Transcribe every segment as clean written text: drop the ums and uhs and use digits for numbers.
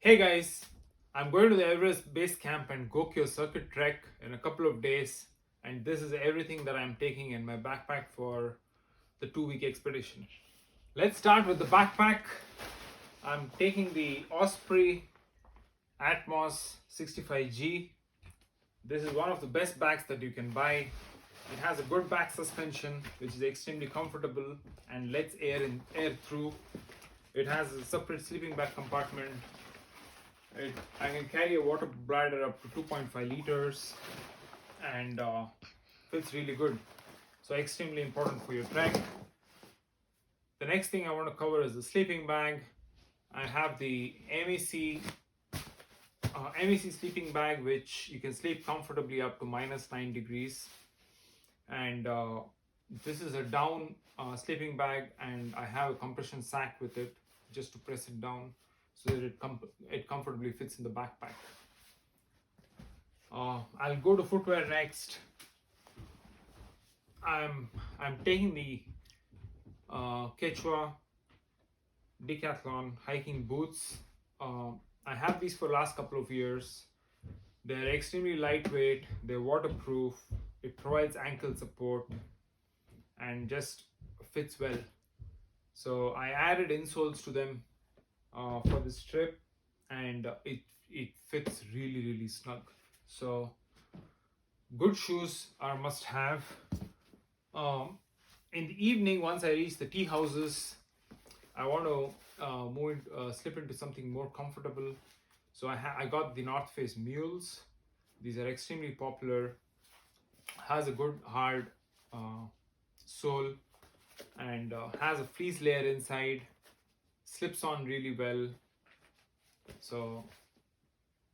Hey guys, I'm going to the Everest base camp and Gokyo circuit trek in a couple of days, and this is everything that I'm taking in my backpack for the 2 week expedition. Let's start with the backpack. I'm taking the Osprey Atmos 65G. This is one of the best bags that you can buy. It has a good back suspension, which is extremely comfortable and lets air through. It has a separate sleeping bag compartment. I can carry a water bladder up to 2.5 liters and feels really good. So extremely important for your trek. The next thing I want to cover is the sleeping bag. I have the MEC sleeping bag, which you can sleep comfortably up to -9 degrees. And this is a down sleeping bag, and I have a compression sack with it just to press it down so that it comfortably fits in the backpack. I'll go to footwear next. I'm taking the Quechua Decathlon hiking boots. I have these for the last couple of years. They're extremely lightweight. They're waterproof. It provides ankle support and just fits well. So I added insoles to them for this trip, and it fits really snug. So good shoes are must have. In the evening, once I reach the tea houses, I want to slip into something more comfortable. So I got the North Face mules. These are extremely popular. Has a good hard sole and has a fleece layer inside. Slips on really well. So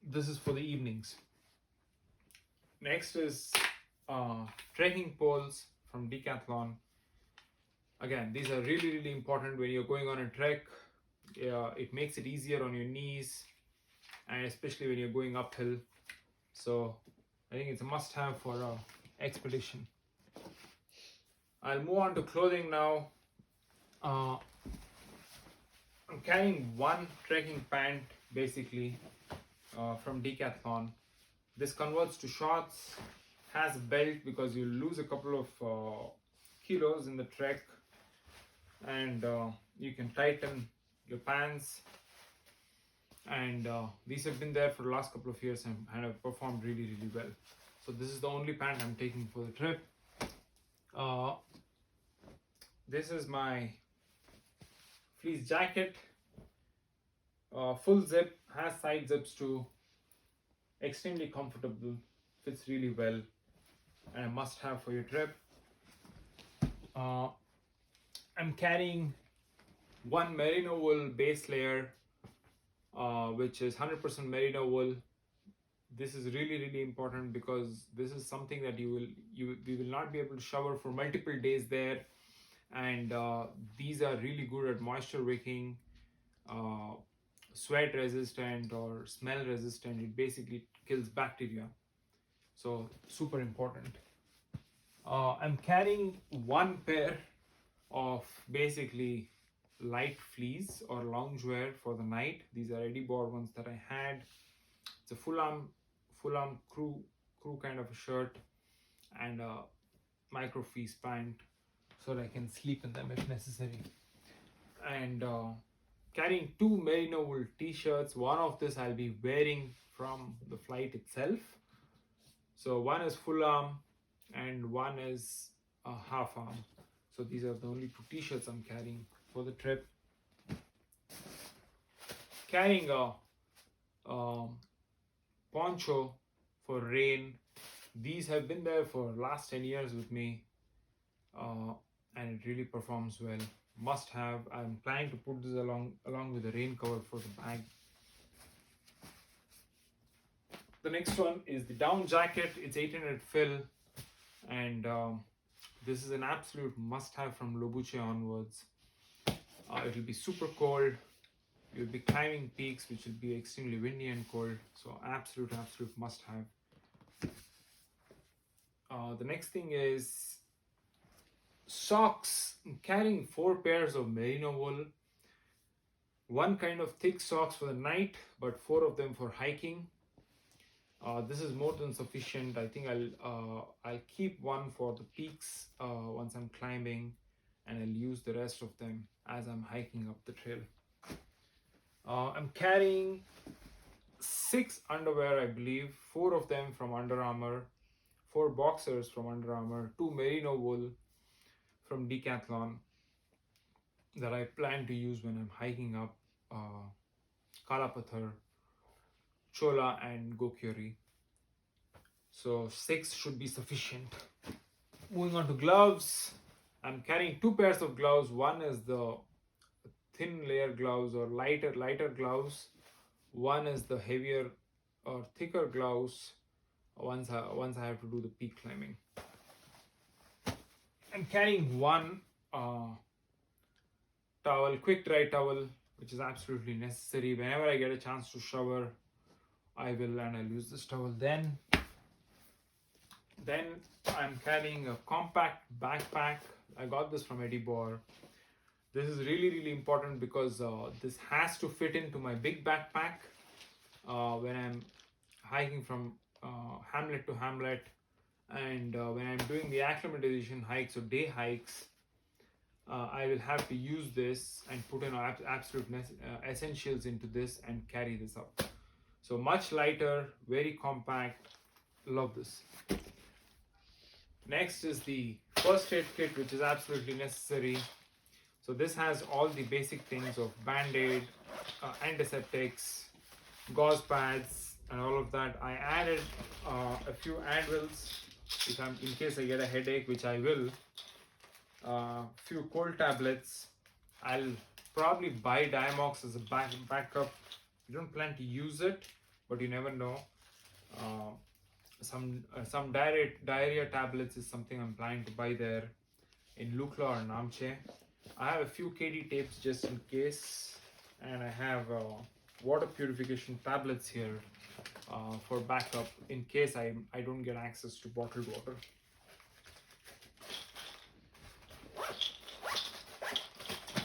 this is for the evenings. Next is trekking poles from Decathlon. Again, these are really important when you're going on a trek. It makes it easier on your knees, and especially when you're going uphill. So I think it's a must-have for an expedition. I'll move on to clothing now. I'm carrying one trekking pant basically from Decathlon. This converts to shorts, has a belt because you lose a couple of kilos in the trek, and you can tighten your pants. And these have been there for the last couple of years and have performed really well. So this is the only pant I'm taking for the trip. This is my fleece jacket. Full zip, has side zips too. Extremely comfortable, fits really well, and a must have for your trip. I'm carrying one merino wool base layer, which is 100% merino wool. This is really important because this is something that we will not be able to shower for multiple days there, and these are really good at moisture wicking, sweat resistant or smell resistant. It basically kills bacteria, so super important. I'm carrying one pair of basically light fleece or loungewear for the night. These are Eddie Bauer ones that I had. It's a full arm crew kind of a shirt and a micro fleece pant so that I can sleep in them if necessary. And carrying two merino wool t-shirts. One of this I'll be wearing from the flight itself. So one is full arm and one is a half arm. So these are the only two t-shirts I'm carrying for the trip. Carrying a poncho for rain. These have been there for last 10 years with me, and it really performs well. Must have. I'm planning to put this along with the rain cover for the bag. The next one is the down jacket. It's 800 fill, and this is an absolute must-have from Lobuche onwards. It will be super cold. You'll be climbing peaks, which will be extremely windy and cold. So absolute must-have. The next thing is socks. I'm carrying 4 pairs of merino wool. one kind of thick socks for the night, but 4 of them for hiking. This is more than sufficient. I think I'll keep one for the peaks once I'm climbing, and I'll use the rest of them as I'm hiking up the trail. I'm carrying 6 underwear, I believe, 4 of them from Under Armour, 4 boxers from Under Armour, 2 merino wool from Decathlon that I plan to use when I'm hiking up Kalapathar, Chola and Gokyori. So 6 should be sufficient. Moving on to gloves, I'm carrying 2 pairs of gloves. One is the thin layer gloves or lighter gloves. One is the heavier or thicker gloves once I have to do the peak climbing. I'm carrying one towel, quick dry towel, which is absolutely necessary. Whenever I get a chance to shower, I will, and I'll use this towel. Then I'm carrying a compact backpack. I got this from Eddie Bauer. This is really important because this has to fit into my big backpack when I'm hiking from hamlet to hamlet, and when I'm doing the acclimatization hikes or day hikes, I will have to use this and put in absolute essentials into this and carry this up. So much lighter, very compact. Love this. Next is the first aid kit, which is absolutely necessary. So this has all the basic things of band-aid, antiseptics, gauze pads, and all of that. I added a few Advils in case I get a headache, which I will. Few cold tablets. I'll probably buy Diamox as a backup. I don't plan to use it, but you never know. Some diarrhea tablets is something I'm planning to buy there in Lukla or Namche. I have a few KD tapes just in case, and I have water purification tablets here for backup in case I don't get access to bottled water.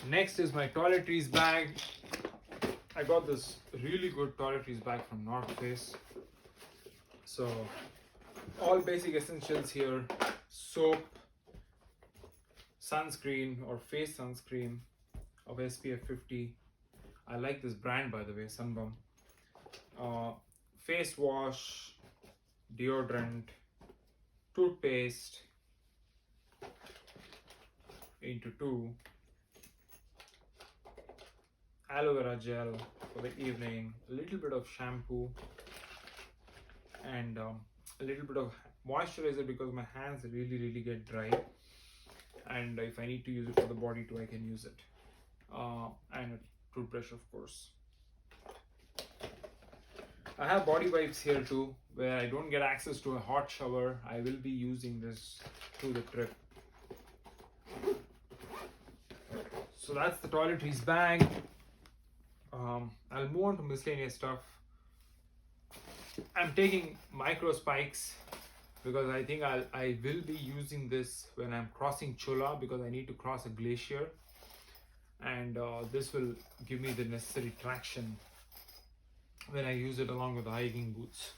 Next is my toiletries bag. I got this really good toiletries bag from North Face. So all basic essentials here: soap, sunscreen or face sunscreen of SPF 50. I like this brand, by the way, Sunbum. Face wash, deodorant, toothpaste into 2, aloe vera gel for the evening, a little bit of shampoo, and a little bit of moisturizer because my hands really get dry, and if I need to use it for the body too, I can use it, and a toothbrush, of course. I have body wipes here too. Where I don't get access to a hot shower, I will be using this through the trip. So that's the toiletries bag. I'll move on to miscellaneous stuff. I'm taking micro spikes because I think I will be using this when I'm crossing Chola, because I need to cross a glacier, and this will give me the necessary traction when I use it along with the hiking boots.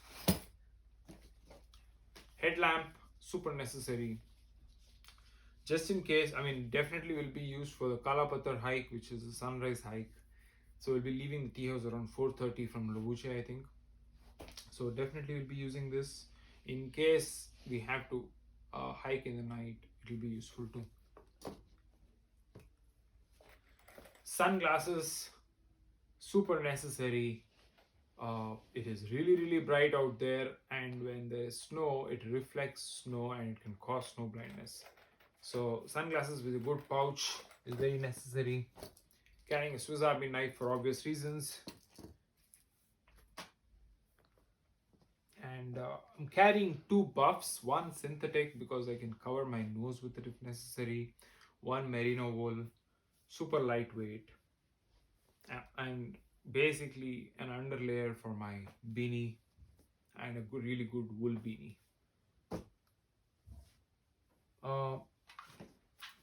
Headlamp, super necessary. Just in case, I mean, definitely will be used for the Kalapathar hike, which is a sunrise hike. So we'll be leaving the tea house around 4:30 from Lobuche, I think. So definitely we'll be using this. In case we have to hike in the night, it will be useful too. Sunglasses, super necessary. It is really bright out there, and when there's snow, it reflects snow and it can cause snow blindness. So sunglasses with a good pouch is very necessary. Carrying a Swiss Army knife for obvious reasons. And I'm carrying 2 buffs, one synthetic because I can cover my nose with it if necessary, one merino wool, super lightweight, and basically an underlayer for my beanie, and a really good wool beanie.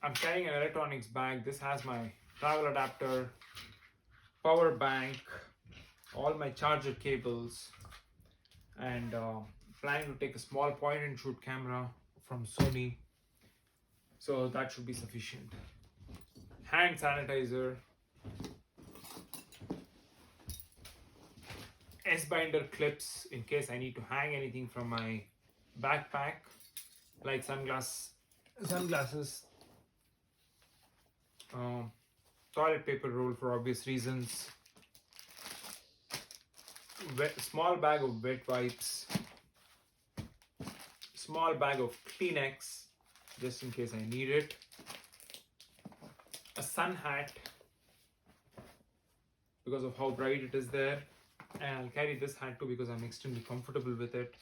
I'm carrying an electronics bag. This has my travel adapter, power bank, all my charger cables, and planning to take a small point and shoot camera from Sony, so that should be sufficient. Hand sanitizer, S-binder clips in case I need to hang anything from my backpack, like sunglasses, toilet paper roll for obvious reasons, small bag of wet wipes, small bag of Kleenex just in case I need it, a sun hat because of how bright it is there, and I'll carry this hat too because I'm extremely comfortable with it.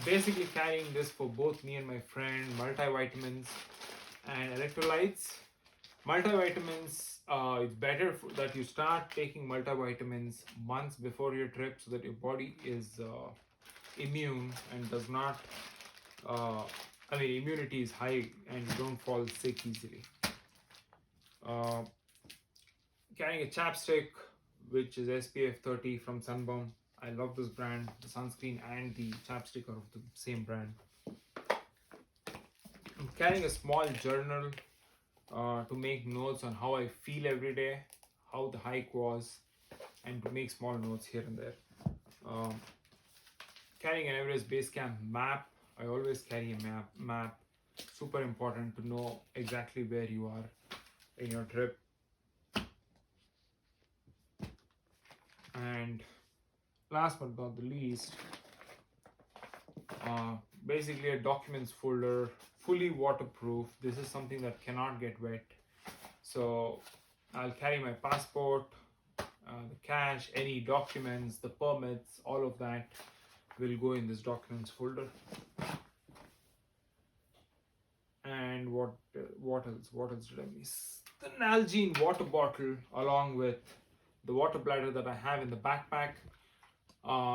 Basically carrying this for both me and my friend, multivitamins and electrolytes. Multivitamins, it's better that you start taking multivitamins months before your trip so that your body is immune and does not, immunity is high and you don't fall sick easily. Carrying a chapstick, which is SPF 30 from Sunburn. I love this brand. The sunscreen and the chapstick are of the same brand. I'm carrying a small journal to make notes on how I feel every day, how the hike was, and to make small notes here and there. Carrying an Everest base camp map. I always carry a map. Super important to know exactly where you are in your trip. And last but not the least, basically a documents folder, fully waterproof. This is something that cannot get wet. So I'll carry my passport, the cash, any documents, the permits, all of that will go in this documents folder. And what else did I miss? The Nalgene water bottle along with the water bladder that I have in the backpack.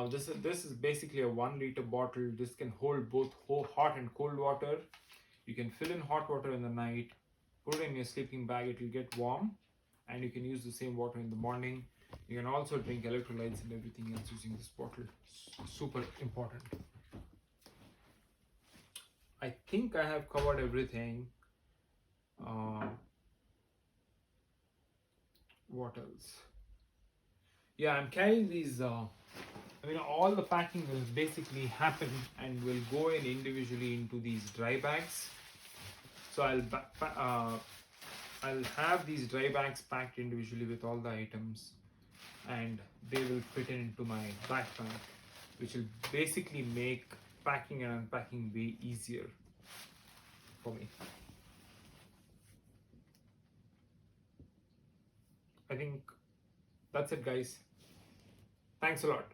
This is basically a 1 liter bottle. This can hold both hot and cold water. You can fill in hot water in the night, put it in your sleeping bag, it will get warm, and you can use the same water in the morning. You can also drink electrolytes and everything else using this bottle. Super important. I think I have covered everything. What else? Yeah, I'm carrying these. All the packing will basically happen and will go in individually into these dry bags. So I'll have these dry bags packed individually with all the items, and they will fit into my backpack, which will basically make packing and unpacking way easier for me. I think that's it, guys. Thanks a lot.